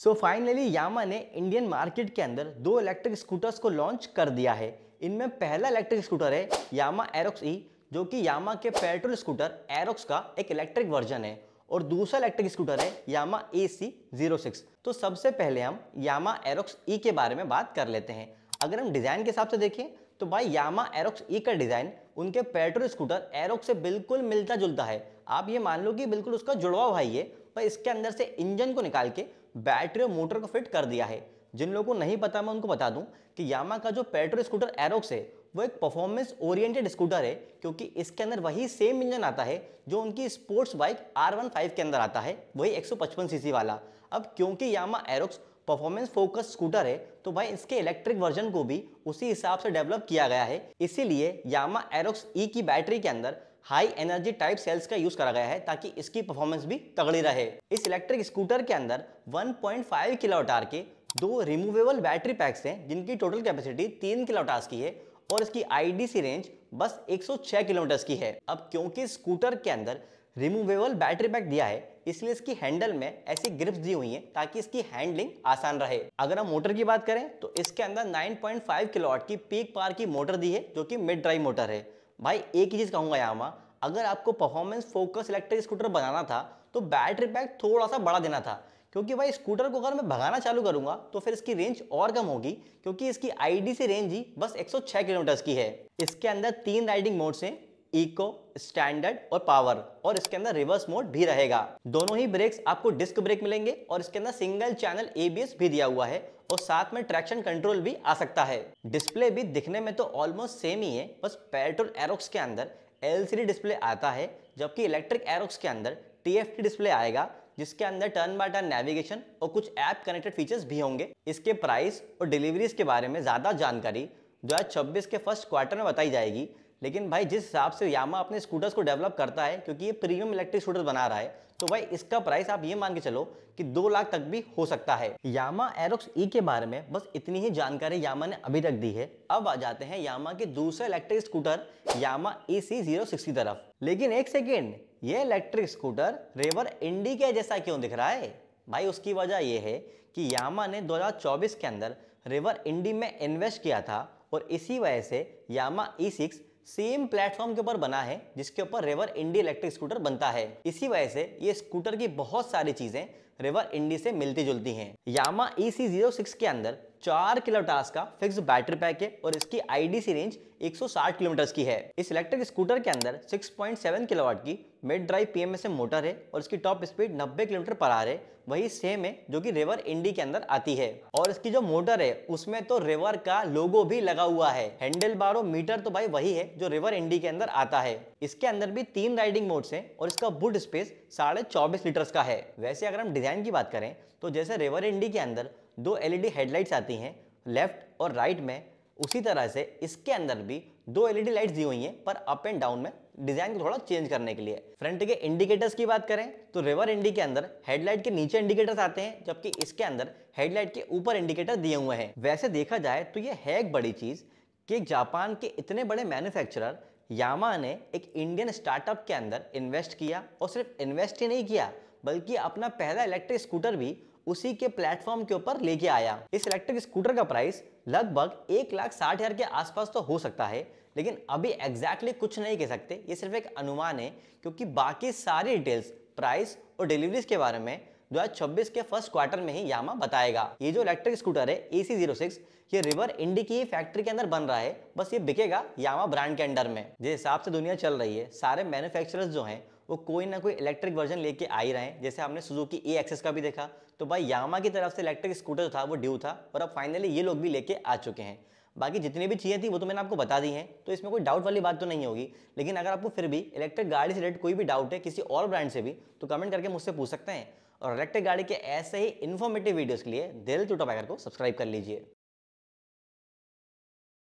So finally यामा ने Indian market के अंदर दो इलेक्ट्रिक स्कूटर्स को लॉन्च कर दिया है। इनमें पहला इलेक्ट्रिक स्कूटर है यामा एरोक्स ई, जो कि यामा के पेट्रोल स्कूटर एरोक्स का एक इलेक्ट्रिक वर्जन है, और दूसरा इलेक्ट्रिक स्कूटर है यामा AC06। तो सबसे पहले हम यामा एरोक्स ई के बारे में बात कर लेते हैं। अगर हम डिजाइन के हिसाब से देखें तो भाई यामा एरोक्स ई का डिजाइन उनके पेट्रोल स्कूटर एरोक्स से बिल्कुल मिलता जुलता है। आप ये मान लो कि बिल्कुल उसका जुड़वा भाई है, पर इसके अंदर से इंजन को निकाल के बैटरी और मोटर को फिट कर दिया है। जिन लोगों को नहीं पता मैं उनको बता दूं कि यामा का जो पेट्रोल स्कूटर एरोक्स है वो एक परफॉर्मेंस ओरिएंटेड स्कूटर है, क्योंकि इसके अंदर वही सेम इंजन आता है जो उनकी स्पोर्ट्स बाइक R15 के अंदर आता है, वही 155 सीसी वाला। अब क्योंकि यामा एरोक्स परफॉर्मेंस फोकस स्कूटर है तो भाई इसके इलेक्ट्रिक वर्जन को भी उसी हिसाब से डेवलप किया गया है। इसीलिए यामा एरोक्स ई की बैटरी के अंदर हाई एनर्जी टाइप सेल्स का यूज करा गया है ताकि इसकी परफॉर्मेंस भी तगड़ी रहे। इस इलेक्ट्रिक स्कूटर के अंदर 1.5 किलोवाट आवर के दो रिमूवेबल बैटरी पैक्स हैं, जिनकी टोटल कैपेसिटी 3 किलोवाट आवर की है, और इसकी IDC रेंज बस 106 किलोमीटर की है। अब क्योंकि स्कूटर के अंदर रिमूवेबल बैटरी पैक दिया है, इसलिए इसकी हैंडल में ऐसी ग्रिप्स दी हुई हैं ताकि इसकी हैंडलिंग आसान रहे। अगर हम मोटर की बात करें तो इसके अंदर 9.5 किलोवाट की पीक पावर की मोटर दी है, जो कि मिड ड्राइव मोटर है। भाई एक ही चीज कहूंगा यामा, अगर आपको परफॉर्मेंस फोकस इलेक्ट्रिक स्कूटर बनाना था तो बैटरी पैक थोड़ा सा बड़ा देना था, क्योंकि भाई स्कूटर को अगर मैं भगाना चालू करूंगा तो फिर इसकी रेंज और कम होगी, क्योंकि इसकी IDC रेंज ही बस 106 किलोमीटर की है। इसके अंदर 3 राइडिंग मोड्स हैं, इको, स्टैंडर्ड और पावर, और इसके अंदर रिवर्स मोड भी रहेगा। दोनों ही ब्रेक्स आपको डिस्क ब्रेक मिलेंगे, और इसके अंदर सिंगल चैनल ABS भी दिया हुआ है, और साथ में ट्रैक्शन कंट्रोल भी आ सकता है। डिस्प्ले भी दिखने में तो ऑलमोस्ट सेम ही है, बस पेट्रोल एरोक्स के अंदर LCD डिस्प्ले आता है, जबकि इलेक्ट्रिक एरोक्स के अंदर TFT डिस्प्ले आएगा, जिसके अंदर टर्न बाय टर्न नेविगेशन और कुछ ऐप कनेक्टेड फीचर्स भी होंगे। इसके प्राइस और डिलीवरीज के बारे में ज्यादा जानकारी 2026 के फर्स्ट क्वार्टर में बताई जाएगी। लेकिन भाई जिस हिसाब से यामा अपने स्कूटर्स को डेवलप करता है, क्योंकि ये प्रीमियम इलेक्ट्रिक स्कूटर बना रहा है, तो भाई इसका प्राइस आप ये मान के चलो कि 2 लाख तक भी हो सकता है। यामा एरोक्स ई के बारे में बस इतनी ही जानकारी यामा ने अभी तक दी है। अब आ जाते हैं यामा के दूसरे इलेक्ट्रिक स्कूटर यामा AC06 की तरफ। लेकिन एक सेकेंड, ये इलेक्ट्रिक स्कूटर रेवर इंडी के जैसा क्यों दिख रहा है? भाई उसकी वजह यह है कि यामा ने 2024 के अंदर रेवर इंडी में इन्वेस्ट किया था, और इसी वजह से यामा E6 सेम प्लेटफॉर्म के ऊपर बना है जिसके ऊपर रेवर इंडी इलेक्ट्रिक स्कूटर बनता है। इसी वजह से ये स्कूटर की बहुत सारी चीजें रेवर इंडी से मिलती जुलती हैं। यामा EC06 के अंदर 4 किलोवाट आवर का फिक्स बैटरी पैक है, और इसकी IDC रेंज 160 किलोमीटर की है। इस इलेक्ट्रिक स्कूटर के अंदर 6.7 किलोवाट की मिड ड्राइव PMSM मोटर है, और इसकी top speed 90 kilometre per hour है, वही सेम है जो कि रेवर इंडी के अंदर आती है। और इसकी जो मोटर है उसमें तो रेवर का लोगो भी लगा हुआ है। हैंडल बार और मीटर तो भाई वही है जो रेवर इंडी के अंदर आता है। इसके अंदर भी 3 राइडिंग मोड्स हैं, और इसका बूट स्पेस 24.5 लीटर्स का है। वैसे अगर हम डिजाइन की बात करें तो जैसे रेवर इंडी के अंदर 2 LED हेडलाइट्स आती हैं लेफ्ट और राइट में, उसी तरह से इसके अंदर भी 2 LED लाइट्स दी हुई हैं, पर अप एंड डाउन में, डिजाइन को थोड़ा चेंज करने के लिए। फ्रंट के इंडिकेटर्स की बात करें तो रेवर इंडी के अंदर हेडलाइट के नीचे इंडिकेटर्स आते हैं, जबकि इसके अंदर हेडलाइट के ऊपर इंडिकेटर दिए हुए हैं। वैसे देखा जाए तो यह है एक बड़ी चीज कि जापान के इतने बड़े मैन्युफैक्चरर यामा ने एक इंडियन स्टार्टअप के अंदर इन्वेस्ट किया, और सिर्फ इन्वेस्ट ही नहीं किया बल्कि अपना पहला इलेक्ट्रिक स्कूटर भी उसी के प्लेटफॉर्म के ऊपर लेके आया। इस इलेक्ट्रिक स्कूटर का प्राइस लगभग 1,60,000 के आसपास तो हो सकता है, लेकिन अभी एग्जैक्टली कुछ नहीं कह सकते, ये सिर्फ एक अनुमान है, क्योंकि बाकी सारी डिटेल्स, प्राइस और डिलीवरीज के बारे में 2026 के फर्स्ट क्वार्टर में ही यामा बताएगा। ये जो इलेक्ट्रिक स्कूटर है AC06, ये रिवर इंडी की फैक्ट्री के अंदर बन रहा है, बस ये बिकेगा यामा ब्रांड के अंडर में। जिस हिसाब से दुनिया चल रही है, सारे मैन्युफैक्चरर्स जो हैं वो कोई ना कोई इलेक्ट्रिक वर्जन लेके आ ही रहे हैं। जैसे हमने सुजुकी AXS का भी देखा, तो भाई यामा की तरफ से इलेक्ट्रिक स्कूटर जो था वो ड्यू था, और अब फाइनली ये लोग भी लेके आ चुके हैं। बाकी जितनी भी चीज़ें थी वो तो मैंने आपको बता दी हैं, तो इसमें कोई डाउट वाली बात तो नहीं होगी। लेकिन अगर आपको फिर भी इलेक्ट्रिक गाड़ी से रिलेटेड कोई भी डाउट है किसी और ब्रांड से भी, तो कमेंट करके मुझसे पूछ सकते हैं। और इलेक्ट्रिक गाड़ी के ऐसे ही इन्फॉर्मेटिव वीडियोस के लिए दिल टू टॉप को सब्सक्राइब कर लीजिए।